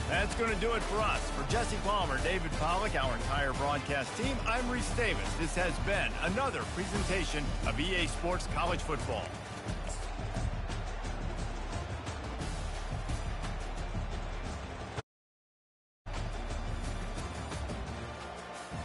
That's going to do it for us. For Jesse Palmer, David Pollack, our entire broadcast team, I'm Reese Davis. This has been another presentation of EA Sports College Football.